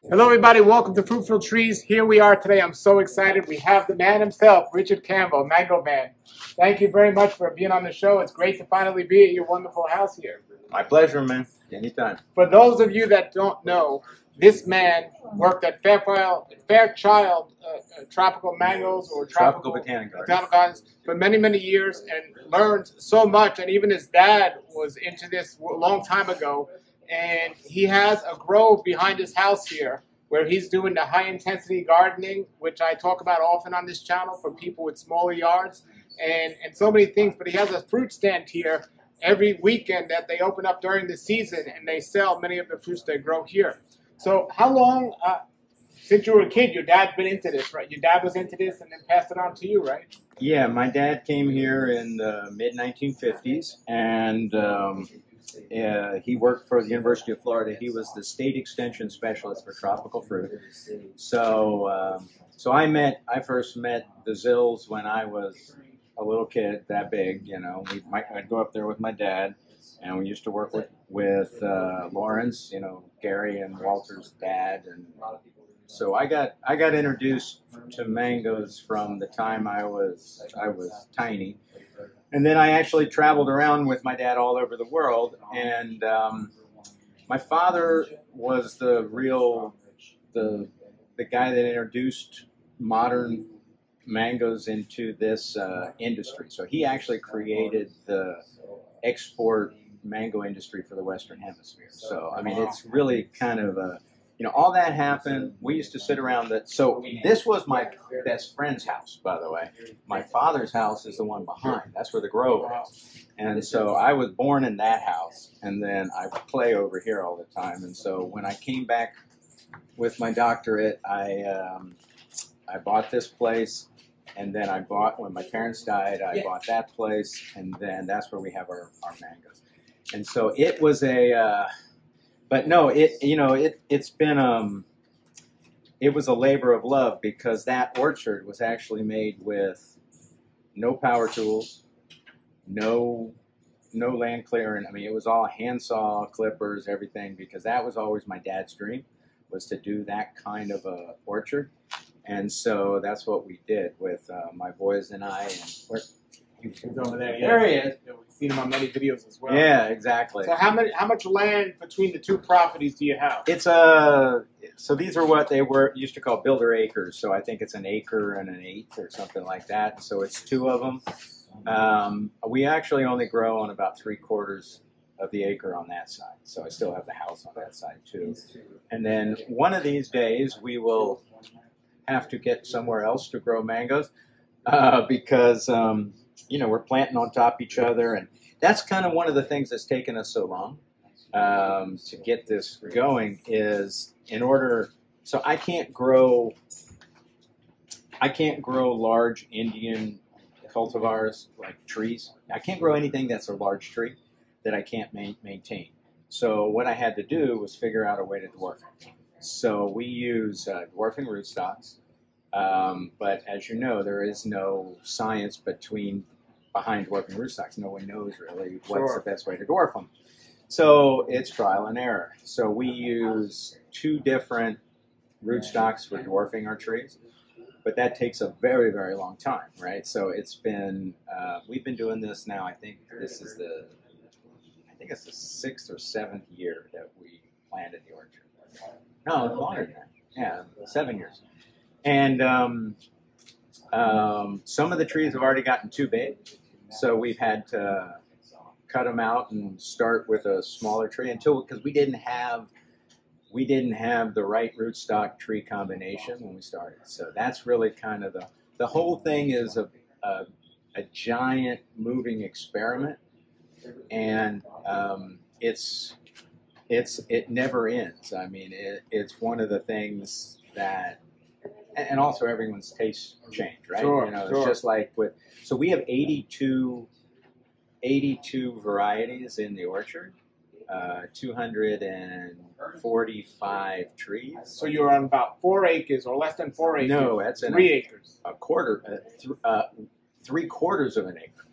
Hello everybody, welcome to Fruitful Trees. Here we are today. I'm so excited. We have the man himself, Richard Campbell, Mango Man. Thank you very much for being on the show. It's great to finally be at your wonderful house here. My pleasure, man. Anytime. For those of you that don't know, this man worked at Fairchild Tropical Mangoes or Tropical Botanic Gardens for many, many years and learned so much. And even his dad was into this a long time ago. And he has a grove behind his house here where he's doing the high-intensity gardening, which I talk about often on this channel for people with smaller yards and so many things. But he has a fruit stand here every weekend that they open up during the season, and they sell many of the fruits they grow here. So how long, since you were a kid, your dad's been into this, right? Your dad was into this and then passed it on to you, right? Yeah, my dad came here in the mid-1950s, and he worked for the University of Florida. He was the state extension specialist for tropical fruit. So, I first met the Zills when I was a little kid, that big. You know, I'd go up there with my dad, and we used to work with Lawrence, you know, Gary and Walter's dad, and so I got introduced to mangoes from the time I was tiny. And then I actually traveled around with my dad all over the world, and my father was the guy that introduced modern mangoes into this industry. So he actually created the export mango industry for the Western Hemisphere. So I mean, it's really kind of a, you know, all that happened. We used to sit around that. So this was my best friend's house, by the way. My father's house is the one behind. That's where the grove is. And so I was born in that house, and then I play over here all the time. And so when I came back with my doctorate, I bought this place, and then when my parents died, I bought that place, and then that's where we have our mangoes. And so it was a... But no, it was a labor of love, because that orchard was actually made with no power tools, no land clearing. I mean, it was all handsaw, clippers, everything, because that was always my dad's dream, was to do that kind of a orchard. And so that's what we did with my boys and I. And he's over there. Yeah. There he is. We've seen him on many videos as well. Yeah, exactly. So how much land between the two properties do you have? It's so these are what they used to call builder acres. So I think it's an acre and an eighth or something like that. So it's two of them. We actually only grow on about 3/4 of the acre on that side. So I still have the house on that side too. And then one of these days we will have to get somewhere else to grow mangoes because you know, we're planting on top of each other, and that's kind of one of the things that's taken us so long to get this going. Is in order, so I can't grow large Indian cultivars like trees. I can't grow anything that's a large tree that I can't maintain. So what I had to do was figure out a way to dwarf it. So we use dwarfing rootstocks. But as you know, there is no science behind dwarfing rootstocks. No one knows really what's the best way to dwarf them. So it's trial and error. So we use 2 different rootstocks for dwarfing our trees, but that takes a very, very long time, right? So it's been, we've been doing this now. I think it's the 6th or 7th year that we planted the orchard. No, longer than that. Yeah, 7 years. And some of the trees have already gotten too big, so we've had to cut them out and start with a smaller tree because we didn't have the right rootstock tree combination when we started. So that's really kind of the whole thing is a giant moving experiment, and it never ends. I mean, it's one of the things that. And also everyone's tastes change, right? Sure, you know, sure. It's just like so we have 82 varieties in the orchard, 245 trees. So you're on about 4 acres or less than 4 acres? No, that's 3 acres. A quarter, 3/4 of an acre.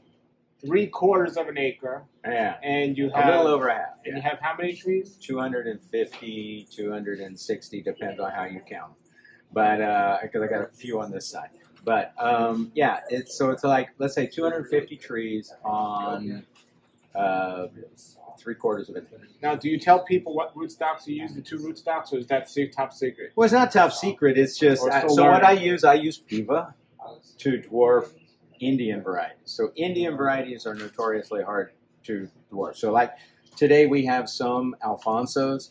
3/4 of an acre, Yeah. and you A have little over half. and you have how many trees? 250, 260, depends on how you count. But because I got a few on this side. But yeah, it's like, let's say 250 trees on 3/4 of an acre. Now, do you tell people what rootstocks you use, the 2 rootstocks, or is that top secret? Well, it's not top secret. It's just so what I use Piva to dwarf Indian varieties. So Indian varieties are notoriously hard to dwarf. So like today we have some Alfonsos.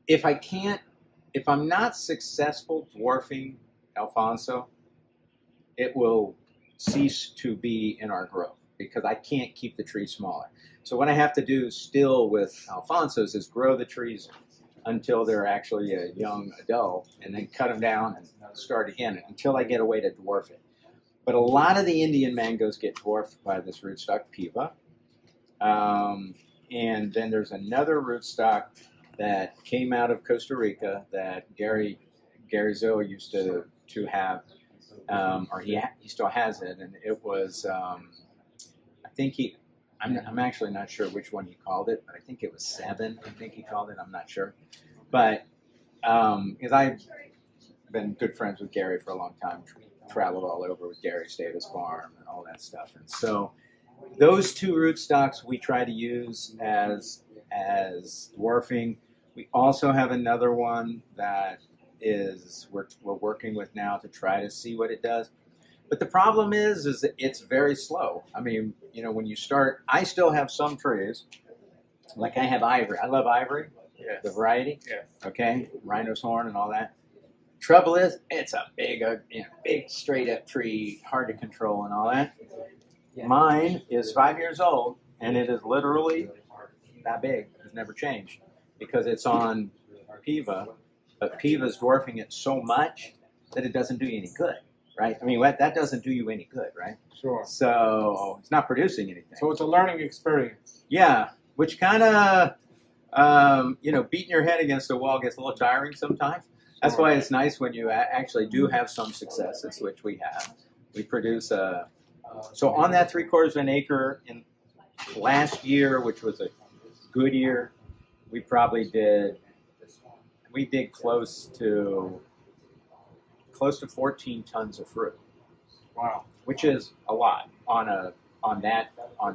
If I'm not successful dwarfing Alfonso, it will cease to be in our growth because I can't keep the tree smaller. So what I have to do still with Alfonsos is grow the trees until they're actually a young adult and then cut them down and start again until I get a way to dwarf it. But a lot of the Indian mangoes get dwarfed by this rootstock, Piva. And then there's another rootstock that came out of Costa Rica that Gary Zill used to have, or he still has it, and it was I think I'm actually not sure which one he called it, but I think it was 7. I think he called it. I'm not sure, but because I've been good friends with Gary for a long time, traveled all over with Gary, stayed at his farm and all that stuff, and so those 2 rootstocks we try to use as dwarfing. We also have another one that we're working with now to try to see what it does. But the problem is that it's very slow. I mean, when you start, I still have some trees, like I have ivory. I love ivory, yes. The variety, yes. Okay, rhino's horn and all that. Trouble is, it's a big straight up tree, hard to control and all that. Yeah. Mine is 5 years old, and it is literally that big. It's never changed because it's on Piva, but Piva's dwarfing it so much that it doesn't do you any good, right? I mean, that doesn't do you any good, right? Sure. So it's not producing anything. So it's a learning experience. Yeah, which kind of, beating your head against the wall gets a little tiring sometimes. That's why it's nice when you actually do have some successes, which we have. We produce so on that 3/4 of an acre in last year, which was a good year, we did close to 14 tons of fruit. Wow. Which is a lot on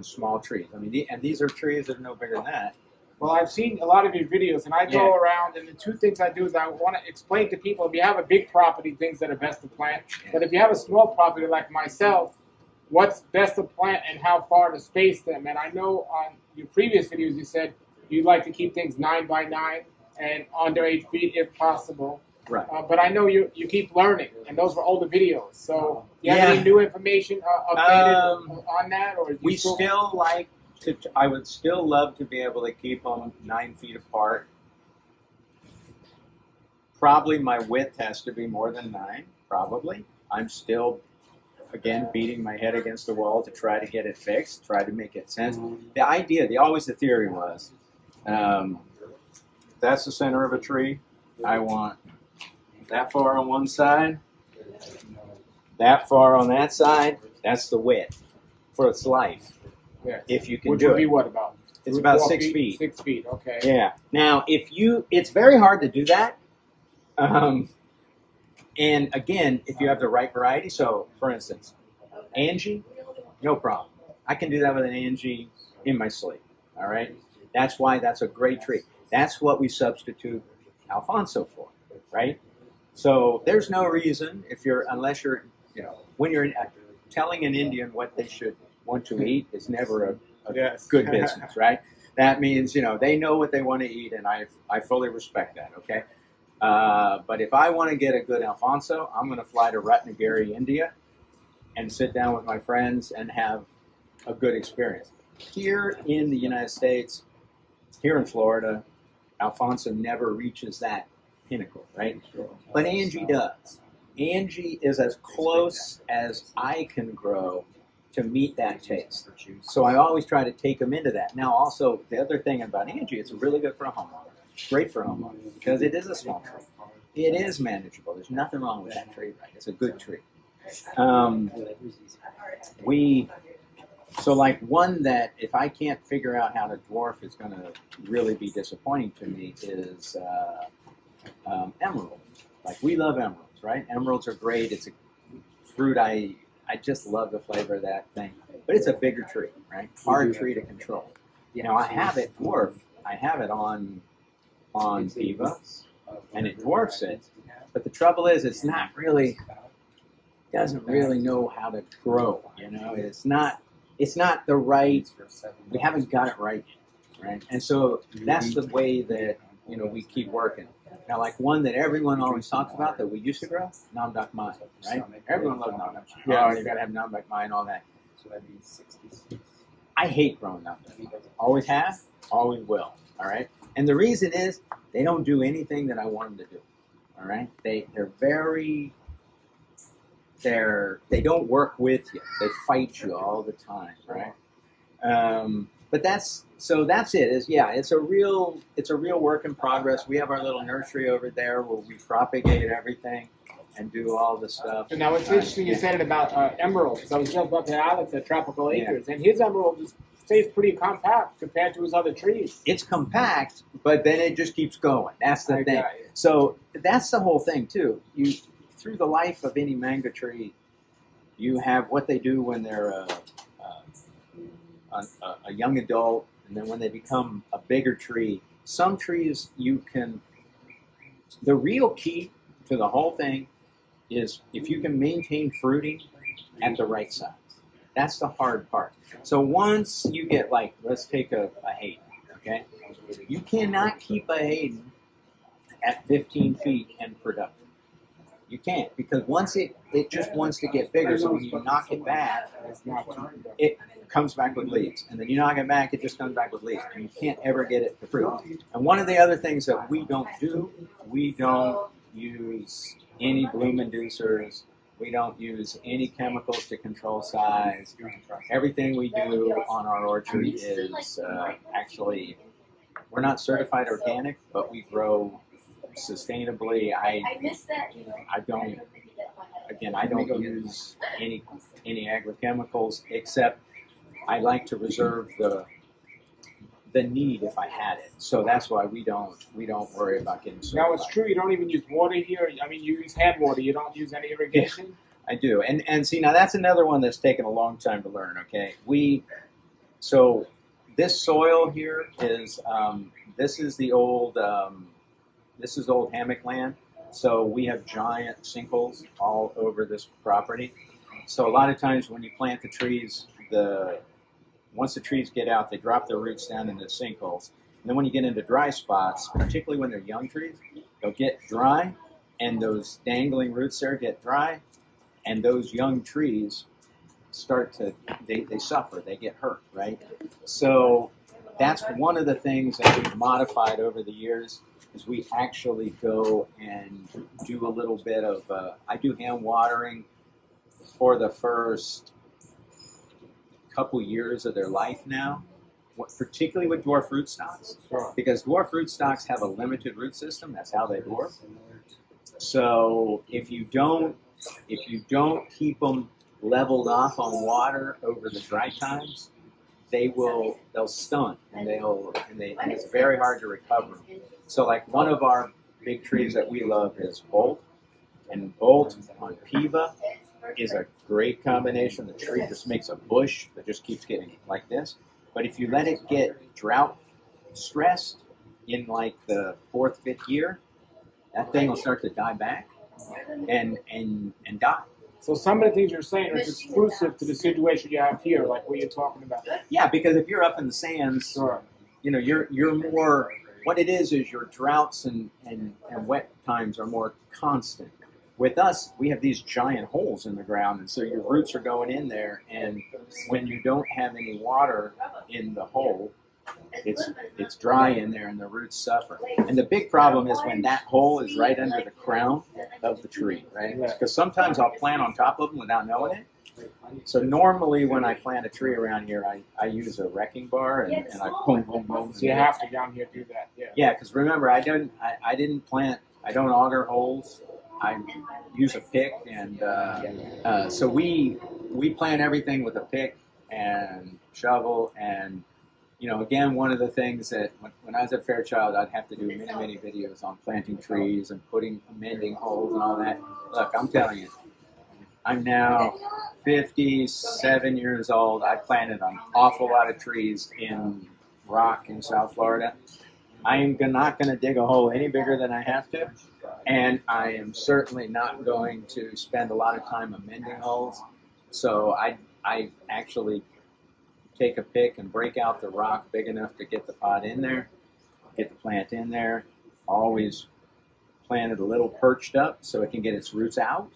small trees. I mean, and these are trees that are no bigger than that. Well, I've seen a lot of your videos, and I go around, and the 2 things I do is I want to explain to people, if you have a big property, things that are best to plant. But if you have a small property like myself, what's best to plant and how far to space them. And I know on your previous videos you said you like to keep things 9 by 9 and under 8 feet if possible. Right. But I know you keep learning, and those were older videos. So do you have any new information updated on that? Or we still like to, I would still love to be able to keep them 9 feet apart. Probably my width has to be more than 9, probably. I'm still, again, beating my head against the wall to try to get it fixed, try to make it sense. The idea, the theory was, that's the center of a tree. I want that far on one side, that far on that side. That's the width for its life. Yes. If you can Which do would it. be what about? It's about 6 feet. 6 feet, okay. Yeah. Now, it's very hard to do that. And again, if you have the right variety, so for instance, Angie, no problem. I can do that with an Angie in my sleep. All right. That's why that's a great tree. That's what we substitute Alfonso for, right? So there's no reason unless you're, when you're telling an Indian what they should want to eat is never a good business, right? That means, they know what they want to eat, and I fully respect that, okay? But if I want to get a good Alfonso, I'm going to fly to Ratnagiri, India, and sit down with my friends and have a good experience. Here in the United States, here in Florida, Alfonso never reaches that pinnacle, right? But Angie does. Angie is as close as I can grow to meet that taste. So I always try to take them into that. Now, also, the other thing about Angie, it's really good for a homeowner. Great for a homeowner because it is a small tree. It is manageable. There's nothing wrong with that tree, right? It's a good tree. So like one that if I can't figure out how to dwarf is going to really be disappointing to me is emerald. Like we love emeralds, right? Emeralds are great. It's a fruit I just love the flavor of that thing. But it's a bigger tree, right? Hard tree to control. Now I have it dwarfed. I have it on Piva, and it dwarfs it. But the trouble is, it's not really doesn't really know how to grow. You know, it's not the right. We haven't got it right yet, right? And so that's the way that we keep working. Now, like one that everyone always talks about that we used to grow, Namdak Mai, right? Everyone loves Namdak Mai. Yeah, you got to have Namdak Mai and all that. I hate growing Namdak Mai. Always have, always will. All right. And the reason is they don't do anything that I want them to do. All right. They don't work with you. They fight you all the time, right? But that's it. It's a real work in progress. We have our little nursery over there where we propagate everything and do all the stuff. So now it's interesting you said it about emerald, because I was just about to Alex at Tropical Acres, and his emerald stays pretty compact compared to his other trees. It's compact, but then it just keeps going. That's the thing. So that's the whole thing too. Through the life of any mango tree, you have what they do when they're a young adult, and then when they become a bigger tree. Some trees the real key to the whole thing is if you can maintain fruiting at the right size. That's the hard part. So once you get let's take a Hayden, okay? You cannot keep a Hayden at 15 feet and productive. You can't, because once it just wants to get bigger, so when you knock it back, it comes back with leaves. And then you knock it back, it just comes back with leaves. And you can't ever get it to fruit. And one of the other things that we don't do, we don't use any bloom inducers. We don't use any chemicals to control size. Everything we do on our orchard is actually, we're not certified organic, but we grow sustainably. I don't use any agrochemicals, except I like to reserve the need if I had it. So that's why we don't worry about getting certified. Now it's true you don't even use water here. I mean, you use hand water. You don't use any irrigation. Yeah, I do, and see, now that's another one that's taken a long time to learn. Okay, so this soil here is this is old hammock land. So we have giant sinkholes all over this property. So a lot of times when you plant the trees, once the trees get out, they drop their roots down into the sinkholes. And then when you get into dry spots, particularly when they're young trees, they'll get dry, and those dangling roots there get dry, and those young trees they suffer, they get hurt, right? So that's one of the things that we've modified over the years, is we actually go and do a little bit of, I do hand watering for the first couple years of their life now, particularly with dwarf rootstocks, because dwarf rootstocks have a limited root system. That's how they dwarf. So if you don't keep them leveled off on water over the dry times, they'll stun, and it's very hard to recover. So like one of our big trees that we love is Bolt, and Bolt on Piva is a great combination. The tree just makes a bush that just keeps getting like this. But if you let it get drought stressed in like the 4th, 5th year, that thing will start to die back and die. So some of the things you're saying are exclusive to the situation you have here, like what you're talking about. Yeah, because if you're up in the sands, you're more. What it is your droughts and wet times are more constant. With us, we have these giant holes in the ground, and so your roots are going in there, and when you don't have any water in the hole, it's dry in there, and the roots suffer. And the big problem is when that hole is right under the crown of the tree, right? Because sometimes I'll plant on top of them without knowing it. So normally when I plant a tree around here, I use a wrecking bar, and I boom, boom, boom. So you have to down here do that, yeah. Yeah, because remember, I don't auger holes. I use a pick, and so we plant everything with a pick and shovel. And, you know, again, one of the things that when I was at Fairchild, I'd have to do many, many videos on planting trees and amending holes and all that. Look, I'm telling you, I'm now 57 years old. I planted an awful lot of trees in rock in South Florida. I am not going to dig a hole any bigger than I have to, and I am certainly not going to spend a lot of time amending holes. So I actually take a pick and break out the rock big enough to get the pot in there, get the plant in there. Always plant it a little perched up so it can get its roots out.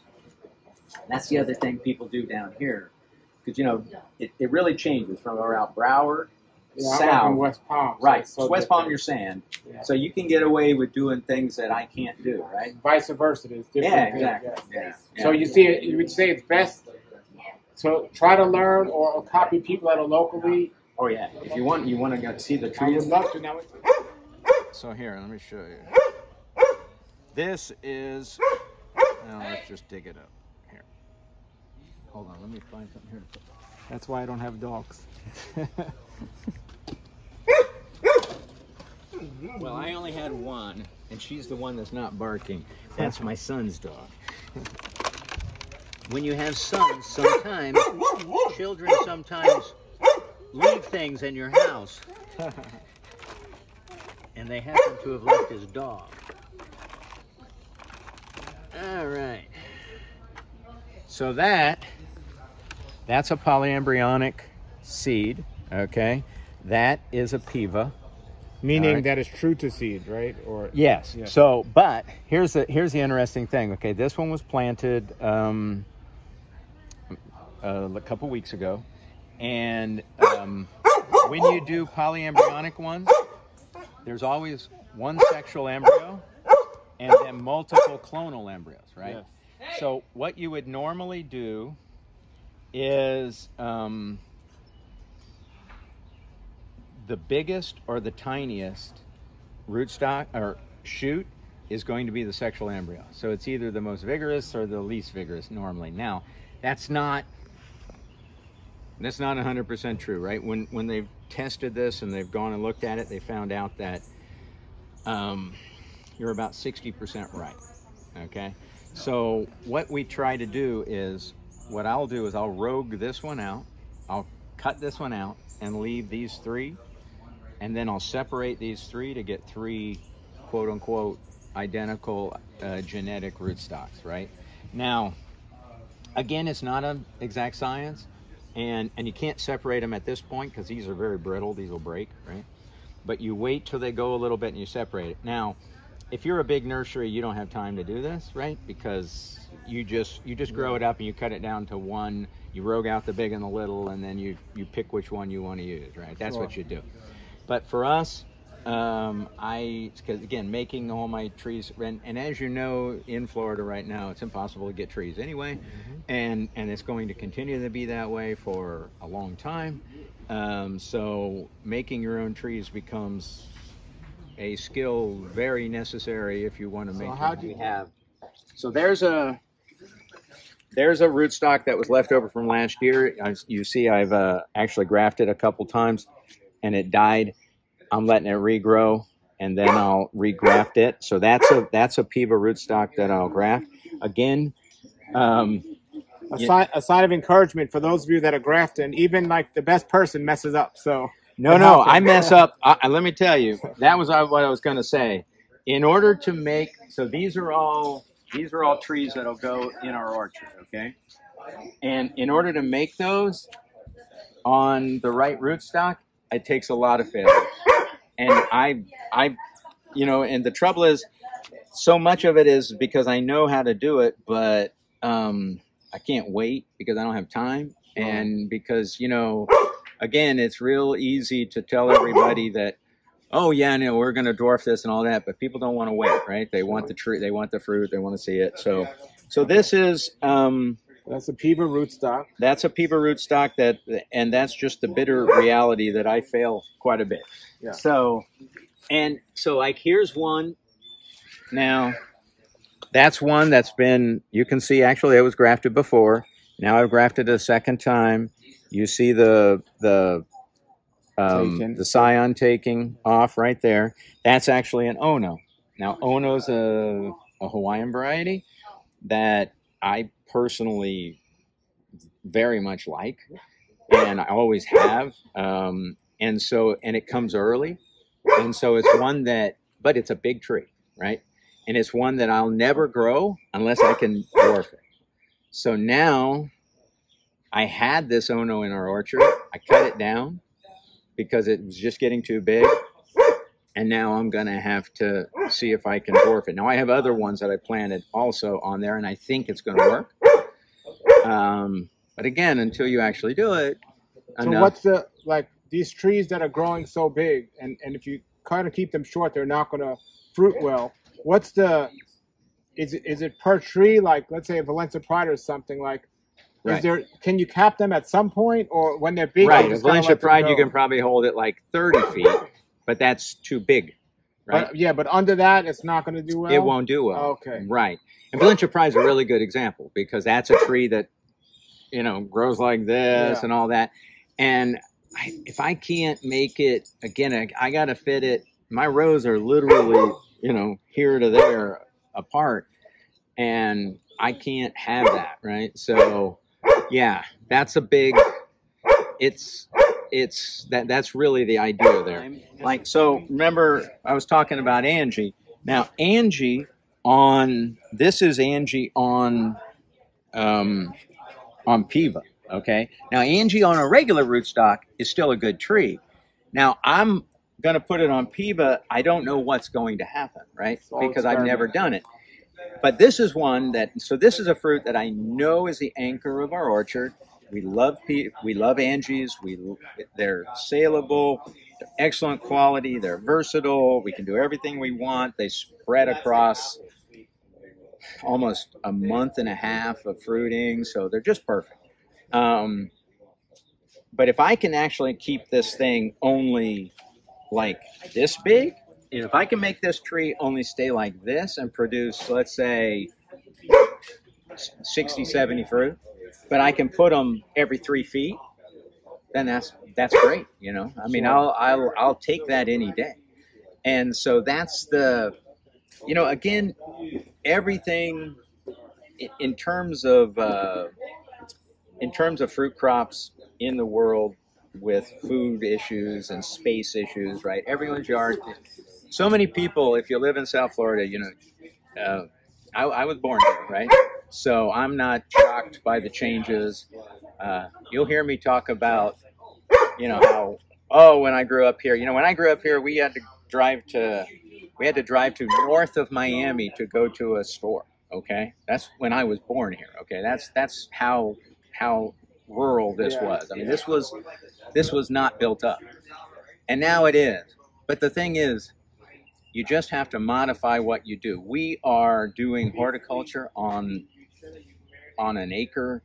That's the other thing people do down here, because, you know, it really changes from around Broward, south, West Palm. right? So West Palm, you're sand, so you can get away with doing things that I can't do, right? Vice versa, it's different. Yeah, exactly. Yeah. So you see, you would say it's best to try to learn or copy people that are locally. Oh yeah, if you want to go see the I trees. would love to now. So here, let me show you. This is. Now let's just dig it up. Here. Hold on, let me find something here. That's why I don't have dogs. Well, I only had one, and she's the one that's not barking. That's my son's dog. When you have sons, sometimes children sometimes leave things in your house, and they happen to have left his dog. All right. So that's a polyembryonic seed, okay? That is a piva. Meaning right. that is true to seed, right? Or yes. Yeah. So, but here's the interesting thing. Okay, this one was planted a couple weeks ago, and when you do polyembryonic ones, there's always one sexual embryo and then multiple clonal embryos, right? Yes. So what you would normally do is the biggest or the tiniest rootstock or shoot is going to be the sexual embryo. So it's either the most vigorous or the least vigorous normally. Now, that's not 100% true, right? When they've tested this and they've gone and looked at it, they found out that you're about 60% right, okay? So what we try to do is, what I'll do is I'll rogue this one out, I'll cut this one out and leave these three, and then I'll separate these three to get three quote-unquote identical genetic rootstocks, right? Now, again, it's not an exact science, and you can't separate them at this point because these are very brittle, these will break, right? But you wait till they go a little bit and you separate it. Now, if you're a big nursery, you don't have time to do this, right? Because you just grow it up and you cut it down to one, you rogue out the big and the little, and then you pick which one you want to use, right? That's what you do. But for us, because again, making all my trees, and as you know, in Florida right now, it's impossible to get trees anyway, and it's going to continue to be that way for a long time. So making your own trees becomes a skill very necessary if you want to make. So how do you have? So there's a rootstock that was left over from last year. You see, I've actually grafted a couple times, and it died. I'm letting it regrow, and then I'll regraft it. So that's a piva rootstock that I'll graft again. A sign of encouragement for those of you that are grafting. Even like the best person messes up. So no, I mess up. Let me tell you, that was what I was going to say. In order to make, so these are all trees that'll go in our orchard, okay? And in order to make those on the right rootstock, it takes a lot of failure. And I, and the trouble is, so much of it is because I know how to do it, but I can't wait because I don't have time, and because again, it's real easy to tell everybody that, oh yeah, we're going to dwarf this and all that, but people don't want to wait, right? They want the tree, they want the fruit, they want to see it. So this is that's a piva rootstock. That's a piva rootstock and that's just the bitter reality that I fail quite a bit. Yeah. So like here's one. Now that's one that's been, you can see actually it was grafted before. Now I've grafted it a second time. You see the scion taking off right there. That's actually an Ono. Now, Ono's a Hawaiian variety that I personally very much like, and I always have. And it comes early, and so it's one that, but it's a big tree, right? And it's one that I'll never grow unless I can dwarf it. So now I had this Ono in our orchard. I cut it down because it was just getting too big. And now I'm going to have to see if I can dwarf it. Now, I have other ones that I planted also on there, and I think it's going to work. But again, until you actually do it. So what's the, like, these trees that are growing so big, and if you kind of keep them short, they're not going to fruit well. What's the, is it per tree? Like, let's say a Valencia Pride or something, like, right. Can you cap them at some point, or when they're big? Right, a Valencia Pride, you can probably hold it like 30 feet, but that's too big, right? But under that, it's not going to do well? It won't do well. Okay. Right. And Valencia Pride is a really good example because that's a tree that, grows like this and all that. And if I can't make it, again, I got to fit it. My rows are literally, here to there apart, and I can't have that, right? So, yeah, that's a big, that's really the idea there. Like, so remember I was talking about Angie. Now, Angie this is Angie on Piva, okay? Now, Angie on a regular rootstock is still a good tree. Now, I'm going to put it on Piva. I don't know what's going to happen, right? Because I've never done it. But this is one so this is a fruit that I know is the anchor of our orchard. We love Angies. They're saleable, they're excellent quality, they're versatile. We can do everything we want. They spread across almost a month and a half of fruiting, so they're just perfect. But if I can actually keep this thing only like this big, if I can make this tree only stay like this and produce, let's say, 60, 70 fruit, but I can put them every 3 feet, then that's great. I mean, I'll take that any day. And so that's the, again, everything in terms of fruit crops in the world with food issues and space issues, right? Everyone's yard. So many people, if you live in South Florida, I was born here, right? So I'm not shocked by the changes. You'll hear me talk about, how, when I grew up here, when I grew up here, we had to drive to north of Miami to go to a store. Okay. That's when I was born here. Okay. That's how rural this was. I mean, this was not built up, and now it is. But the thing is, you just have to modify what you do. We are doing horticulture on an acre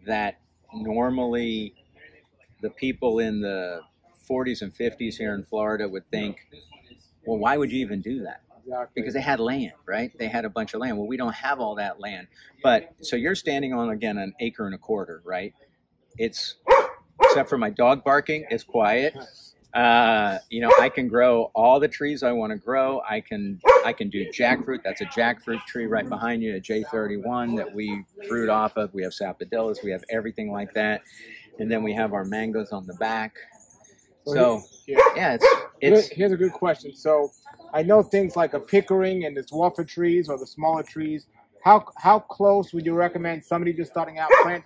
that normally the people in the 40s and 50s here in Florida would think, well, why would you even do that? Exactly. Because they had land, right? They had a bunch of land. Well, we don't have all that land. But so you're standing on, again, an acre and a quarter, right? It's, except for my dog barking, it's quiet. I can grow all the trees I want to grow. I can do jackfruit. That's a jackfruit tree right behind you, a J31 that we fruit off of. We have sapodillas. We have everything like that. And then we have our mangoes on the back. So yeah, it's here's a good question. So I know things like a pickering and the dwarfer trees or the smaller trees. How close would you recommend somebody just starting out plant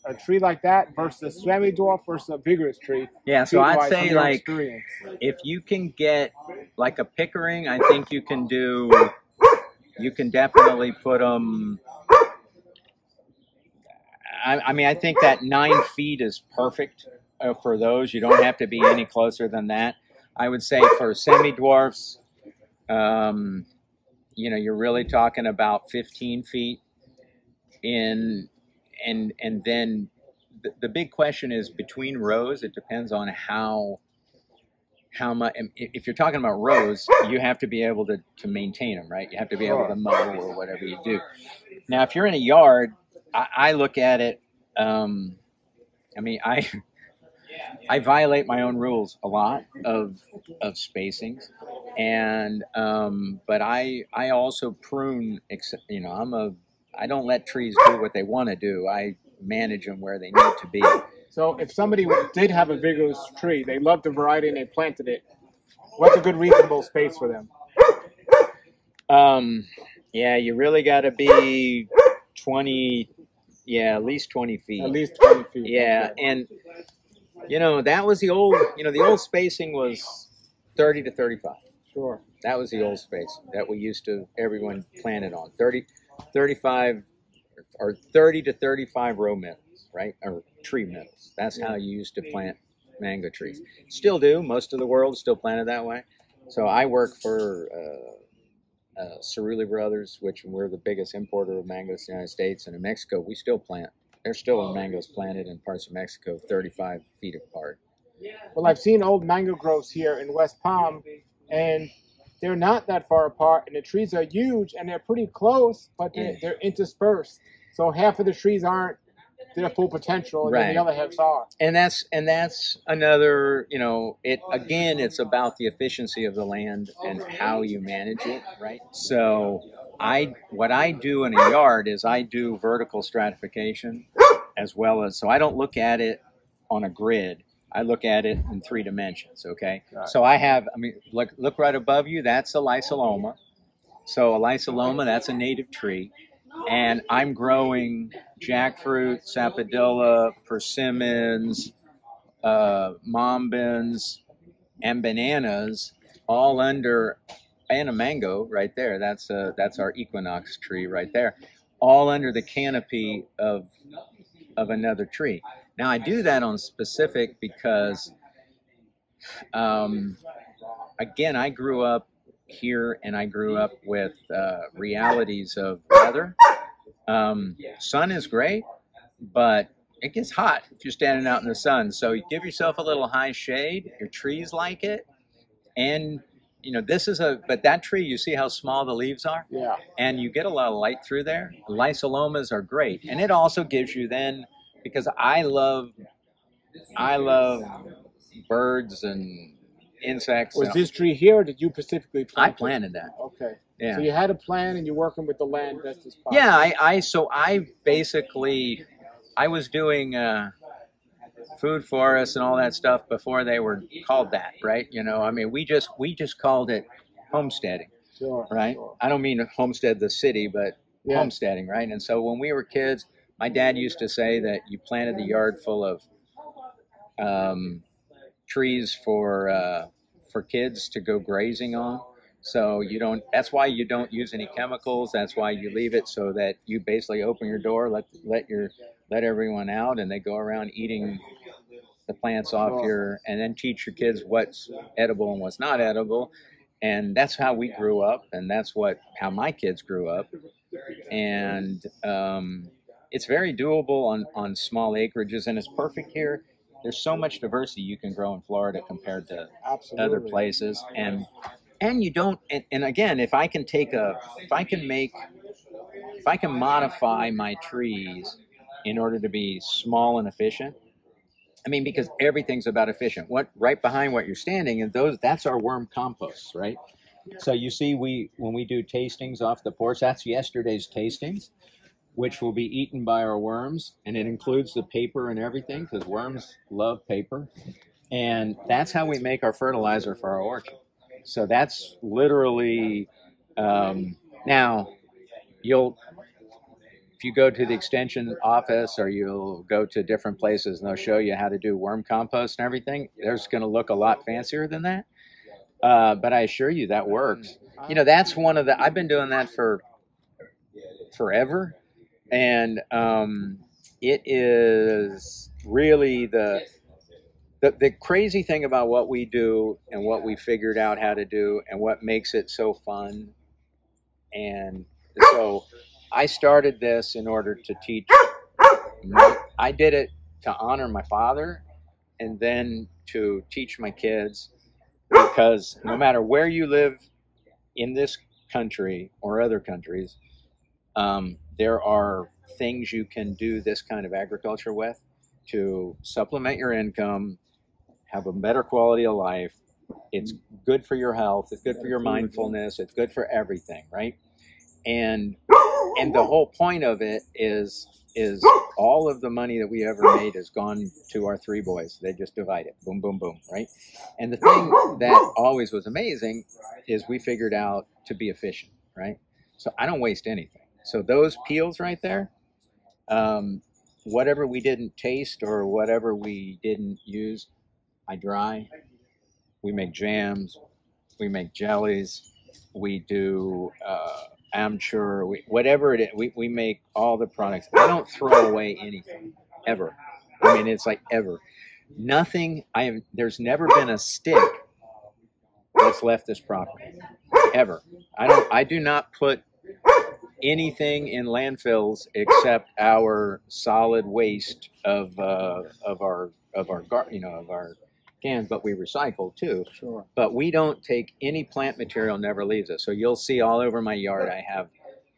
a tree like that versus a semi-dwarf versus a vigorous tree? Yeah, so I'd say, like, if you can get like a pickering, I think you can definitely put them. I mean, I think that 9 feet is perfect for those. You don't have to be any closer than that. I would say for semi-dwarfs, you're really talking about 15 feet in, and then the big question is between rows. It depends on how much. If you're talking about rows, you have to be able to maintain them, right? You have to be able to mow or whatever you do. Now, if you're in a yard, I look at it. I mean, I violate my own rules a lot of spacings, and but I also prune. You know, I don't let trees do what they want to do. I manage them where they need to be. So if somebody did have a vigorous tree, they loved the variety and they planted it, what's a good reasonable space for them? Yeah, you really got to be 20. Yeah, at least 20 feet. At least 20 feet. Yeah, Okay. and you know that was the old. You know, the old spacing was 30 to 35. Sure. That was the old space that we used to everyone planted on 30, 35, or 30 to 35 row middles, right? Or tree middles. That's how you used to plant mango trees. Still do. Most of the world still planted that way. So I work for Cerulli Brothers, which we're the biggest importer of mangoes in the United States. And in Mexico, we still plant. There's still mangoes planted in parts of Mexico 35 feet apart. Well, I've seen old mango groves here in West Palm, and they're not that far apart, and the trees are huge, and they're pretty close, but they're interspersed. So half of the trees aren't their full potential, and then the other halves are. And that's another, you know, it's about the efficiency of the land and how you manage it, right? So what I do in a yard is I do vertical stratification as well as, so I don't look at it on a grid. I look at it in 3 dimensions, okay? Right. So look right above you, that's a lysoloma. So a lysoloma, that's a native tree. And I'm growing jackfruit, sapodilla, persimmons, mombins, and bananas, all under, and a mango right there. That's our equinox tree right there, all under the canopy of another tree. Now I do that on specific because, again, I grew up here and I grew up with realities of weather. Sun is great, but it gets hot if you're standing out in the sun. So you give yourself a little high shade. Your trees like it, and you know but that tree, you see how small the leaves are. Yeah. And you get a lot of light through there. Lysolomas are great, and it also gives you then, because I love birds and insects. Was this tree here, or did you specifically plant it? I planted that. Okay. Yeah. So you had a plan, and you're working with the land best as possible. Yeah, I was doing food forests and all that stuff before they were called that, right? You know, I mean, we just called it homesteading, right? Sure. I don't mean to homestead the city, but homesteading, right? And so when we were kids, my dad used to say that you planted the yard full of trees for kids to go grazing on. So that's why you don't use any chemicals. That's why you leave it so that you basically open your door, let everyone out, and they go around eating the plants off and then teach your kids what's edible and what's not edible. And that's how we grew up, and that's how my kids grew up. And it's very doable on small acreages, and it's perfect here. There's so much diversity you can grow in Florida compared to other places. And you don't, and again, if I can modify my trees in order to be small and efficient, I mean, because everything's about efficient. Right behind what you're standing, and that's our worm compost, right? So you see, when we do tastings off the porch, that's yesterday's tastings, which will be eaten by our worms, and it includes the paper and everything, because worms love paper. And that's how we make our fertilizer for our orchard. So that's literally, now if you go to the extension office or you'll go to different places and they'll show you how to do worm compost and everything, there's going to look a lot fancier than that. But I assure you that works. You know, that's I've been doing that for forever. And it is really the crazy thing about what we do and what we figured out how to do and what makes it so fun. And so I started this in order to teach. I did it to honor my father and then to teach my kids, because no matter where you live in this country or other countries, there are things you can do this kind of agriculture with. to supplement your income, have a better quality of life. It's good for your health. It's good for your mindfulness. It's good for everything, right? And the whole point of it is all of the money that we ever made has gone to our three boys. They just divide it, boom, boom, boom, right? And the thing that always was amazing is we figured out to be efficient, right? So I don't waste anything. So those peels right there, whatever we didn't taste or whatever we didn't use, I dry. We make jams, we make jellies, we do Amchur, whatever it is, we make all the products. I don't throw away anything, ever. I mean, it's like ever. Nothing, there's never been a stick that's left this property, ever. I do not put anything in landfills except our solid waste of our cans, but we recycle too. Sure. But we don't take any plant material, never leaves us. So you'll see all over my yard, I have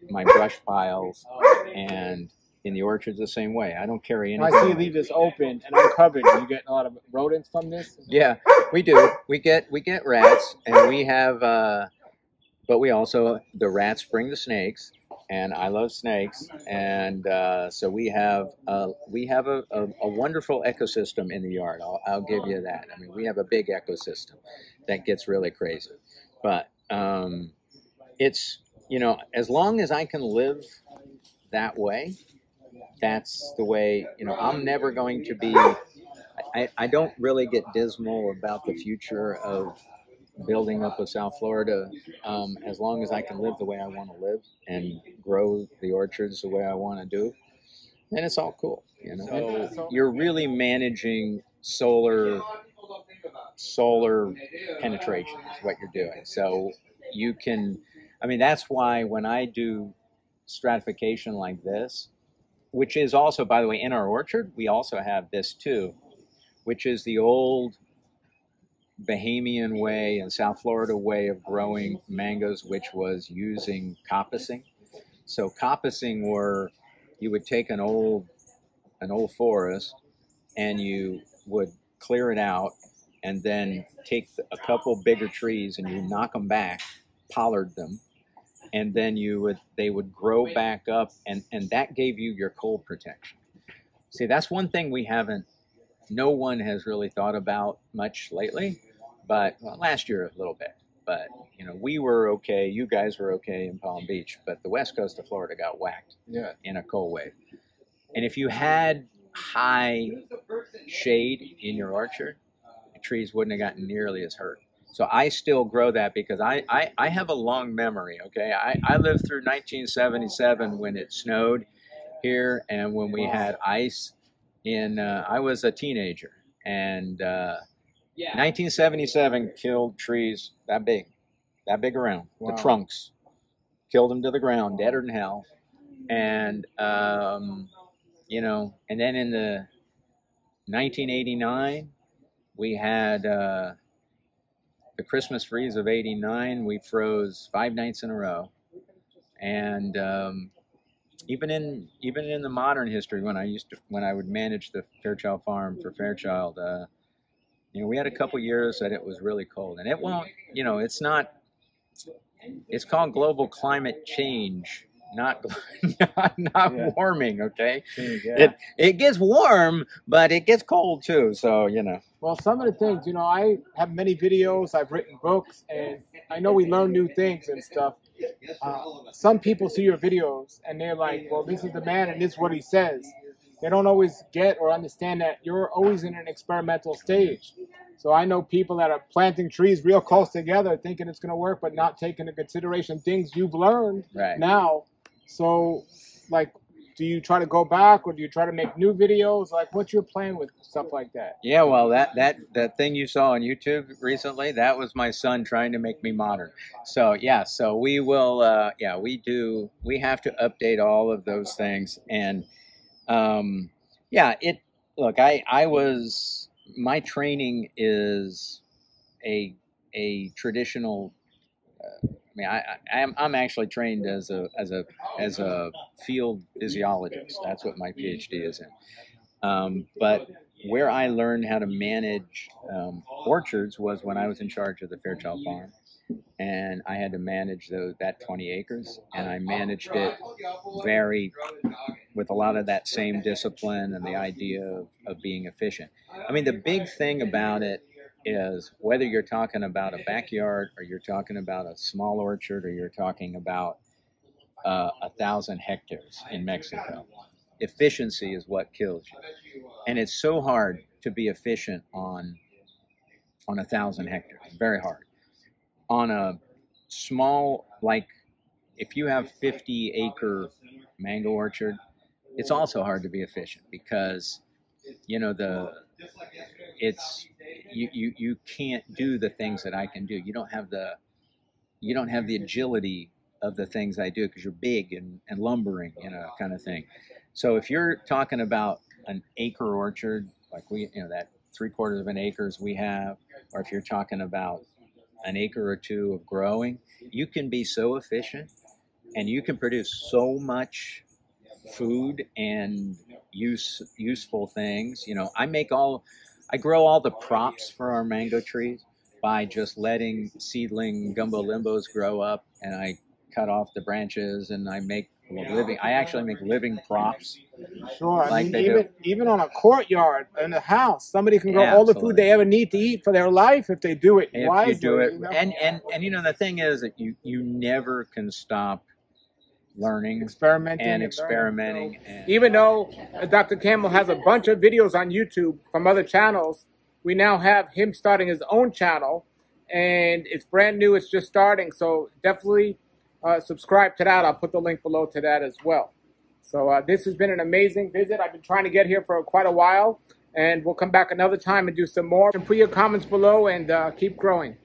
my brush piles, and in the orchards the same way. I don't carry anything. I see you leave this open and uncovered. You get a lot of rodents from this? Yeah, we do. We get rats, and we have, but we also, the rats bring the snakes, and I love snakes, and so we have a wonderful ecosystem in the yard. I'll give you that. I mean, we have a big ecosystem that gets really crazy, but it's, you know, as long as I can live that way, that's the way. You know, I'm never going to be. I don't really get dismal about the future of building up with South Florida, as long as I can live the way I want to live and grow the orchards the way I want to do, then it's all cool. You know, so you're really managing solar penetration is what you're doing. So you can, I mean, that's why when I do stratification like this, which is also, by the way, in our orchard, we also have this too, which is the old Bahamian way and South Florida way of growing mangoes, which was using coppicing. So coppicing were, you would take an old forest and you would clear it out and then take a couple bigger trees and you knock them back, pollard them, and then they would grow back up, and that gave you your cold protection. See, that's one thing no one has really thought about much lately, but last year a little bit. But, you know, we were okay. You guys were okay in Palm Beach, but the west coast of Florida got whacked in a cold wave. And if you had high shade in your orchard, the trees wouldn't have gotten nearly as hurt. So I still grow that because I have a long memory, okay? I lived through 1977 when it snowed here and when we had ice. I was a teenager, and 1977 killed trees that big around. Wow. The trunks killed them to the ground, deader than hell. And you know, and then in the 1989, we had the Christmas freeze of '89. We froze 5 nights in a row, and even in the modern history, when I would manage the Fairchild farm for Fairchild, you know, we had a couple years that it was really cold, and it won't, you know, it's called global climate change, not warming, okay? Yeah. It gets warm, but it ges cold too, so, you know. Well, some of the things, you know, I have many videos, I've written books, and I know we learn new things and stuff. Some people see your videos and they're like, well, this is the man and this is what he says. They don't always get or understand that you're always in an experimental stage. So I know people that are planting trees real close together thinking it's going to work, but not taking into consideration things you've learned now. So, like, do you try to go back or do you try to make new videos? Like, what's your plan with stuff like that? Yeah, well, that thing you saw on YouTube recently, that was my son trying to make me modern. So, yeah, so we will, we have to update all of those things. And, my training is a traditional, I'm actually trained as a field physiologist. That's what my PhD is in. But where I learned how to manage orchards was when I was in charge of the Fairchild Farm, and I had to manage that 20 acres, and I managed it with a lot of that same discipline and the idea of being efficient. I mean, the big thing about it is whether you're talking about a backyard or you're talking about a small orchard or you're talking about 1,000 hectares in Mexico, efficiency is what kills you. And it's so hard to be efficient on 1,000 hectares. It's very hard. On a small, like if you have 50-acre mango orchard, it's also hard to be efficient because you can't do the things that I can do. You don't have the agility of the things I do because you're big and lumbering, kind of thing. So if you're talking about an acre orchard, like that 3/4 of an acres we have, or if you're talking about an acre or two of growing, you can be so efficient and you can produce so much food and useful things. I grow all the props for our mango trees by just letting seedling gumbo limbos grow up, and I cut off the branches and I make I actually make living props. Sure. I mean, even on a courtyard in a house, somebody can grow all the food they ever need to eat for their life if they do it wisely. If you do it, and the thing is that you never can stop learning, experimenting. Even though Dr. Campbell has a bunch of videos on YouTube from other channels, we now have him starting his own channel, and it's brand new. It's just starting, so definitely subscribe to that. I'll put the link below to that as well. So this has been an amazing visit. I've been trying to get here for quite a while, and we'll come back another time and do some more. And put your comments below and keep growing.